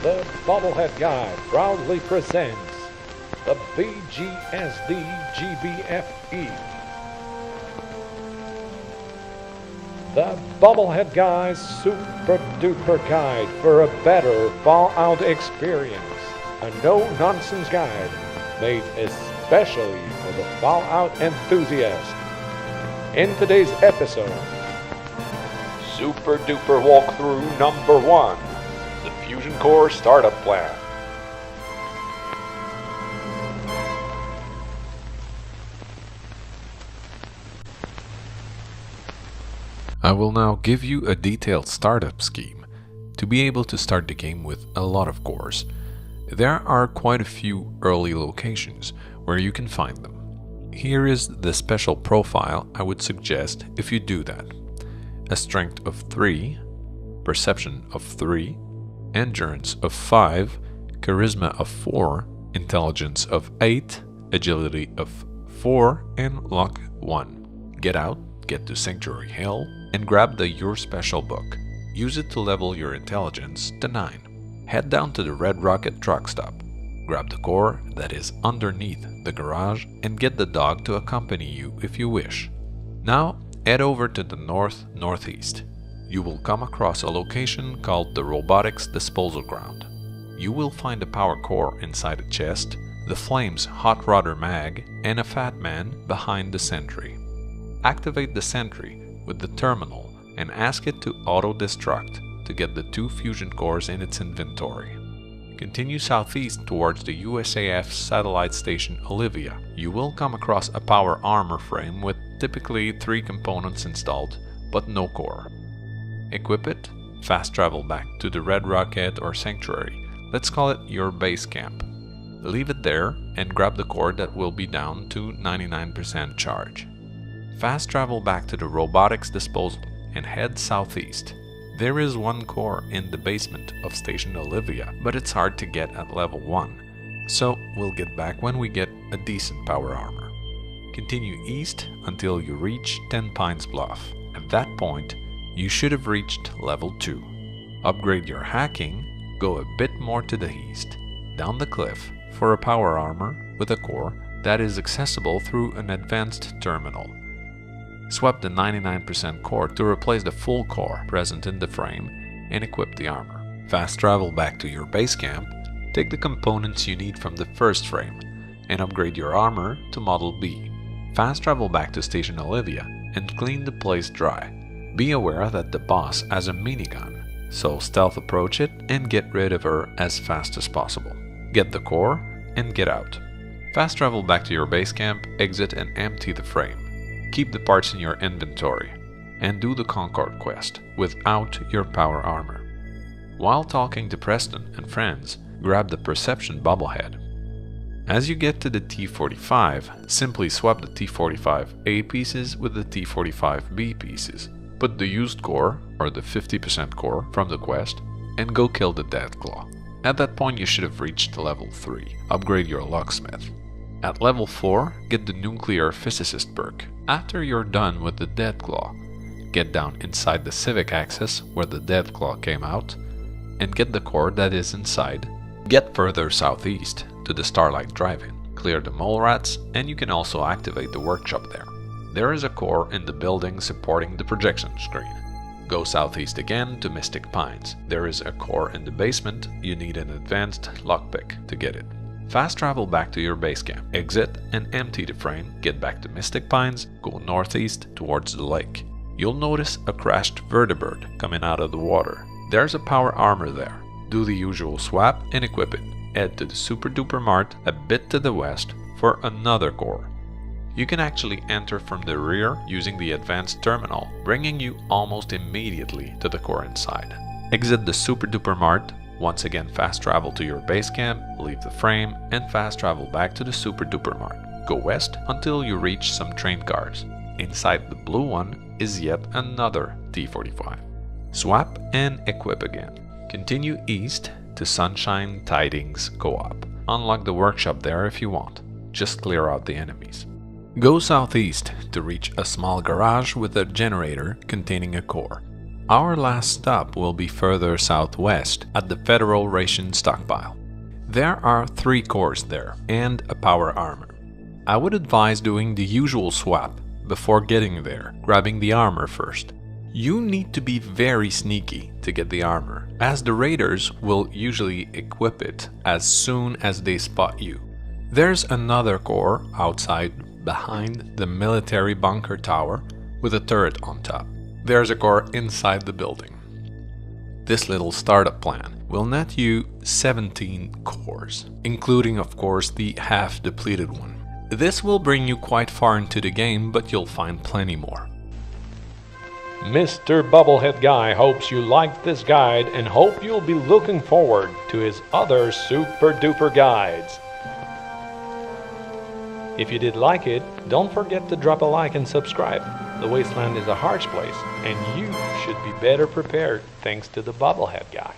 The Bobblehead Guy proudly presents the BGSD GBFE. The Bobblehead Guy's Super-Duper Guide for a better Fallout experience. A no-nonsense guide made especially for the Fallout enthusiast. In today's episode, Super-Duper Walkthrough number 1. The Fusion Core Startup Plan. I will now give you a detailed startup scheme to be able to start the game with a lot of cores. There are quite a few early locations where you can find them. Here is the special profile I would suggest if you do that. A strength of 3, perception of 3, endurance of 5, charisma of 4, intelligence of 8, agility of 4, and luck 1. Get out, get to Sanctuary Hill, and grab the Your Special book. Use it to level your intelligence to 9. Head down to the Red Rocket truck stop. Grab the core that is underneath the garage and get the dog to accompany you if you wish. Now head over to the northeast. You will come across a location called the Robotics Disposal Ground. You will find a power core inside a chest, the Flames hot rodder mag, and a fat man behind the sentry. Activate the sentry with the terminal and ask it to auto-destruct to get the 2 fusion cores in its inventory. Continue southeast towards the USAF satellite station Olivia. You will come across a power armor frame with typically 3 components installed, but no core. Equip it, fast travel back to the Red Rocket or Sanctuary. Let's call it your base camp. Leave it there and grab the core that will be down to 99% charge. Fast travel back to the Robotics Disposal and head southeast. There is 1 core in the basement of Station Olivia, but it's hard to get at level 1, so we'll get back when we get a decent power armor. Continue east until you reach 10 Pines Bluff. At that point, you should have reached level 2. Upgrade your hacking, go a bit more to the east, down the cliff for a power armor with a core that is accessible through an advanced terminal. Swap the 99% core to replace the full core present in the frame and equip the armor. Fast travel back to your base camp, take the components you need from the first frame, and upgrade your armor to Model B. Fast travel back to Station Olivia and clean the place dry. Be aware that the boss has a minigun, so stealth approach it and get rid of her as fast as possible. Get the core and get out. Fast travel back to your base camp, exit and empty the frame. Keep the parts in your inventory, and do the Concord quest without your power armor. While talking to Preston and friends, grab the Perception bobblehead. As you get to the T-45, simply swap the T-45A pieces with the T-45B pieces. Put the used core, or the 50% core, from the quest, and go kill the Deathclaw. At that point you should have reached level 3. Upgrade your locksmith. At level 4, get the Nuclear Physicist perk. After you're done with the Deathclaw, get down inside the Civic Axis where the Deathclaw came out, and get the core that is inside. Get further southeast to the Starlight Drive-In. Clear the mole rats, and you can also activate the workshop there. There is a core in the building supporting the projection screen. Go southeast again to Mystic Pines. There is a core in the basement. You need an advanced lockpick to get it. Fast travel back to your base camp, exit and empty the frame, get back to Mystic Pines, go northeast towards the lake. You'll notice a crashed vertibird coming out of the water. There's a power armor there. Do the usual swap and equip it. Head to the Super-Duper Mart a bit to the west for another core. You can actually enter from the rear using the advanced terminal, bringing you almost immediately to the core inside. Exit the Super-Duper Mart. Once again, fast travel to your base camp, leave the frame, and fast travel back to the Super-Duper Mart. Go west until you reach some train cars. Inside the blue one is yet another T-45. Swap and equip again. Continue east to Sunshine Tidings Co-op. Unlock the workshop there if you want. Just clear out the enemies. Go southeast to reach a small garage with a generator containing a core. Our last stop will be further southwest at the Federal Ration Stockpile. There are 3 cores there and a power armor. I would advise doing the usual swap before getting there, grabbing the armor first. You need to be very sneaky to get the armor, as the raiders will usually equip it as soon as they spot you. There's another core outside behind the military bunker tower with a turret on top. There's a core inside the building. This little startup plan will net you 17 cores, including of course the half-depleted one. This will bring you quite far into the game, but you'll find plenty more. Mr. Bobblehead Guy hopes you liked this guide and hope you'll be looking forward to his other super-duper guides. If you did like it, don't forget to drop a like and subscribe. The wasteland is a harsh place, and you should be better prepared thanks to the Bobblehead Guy.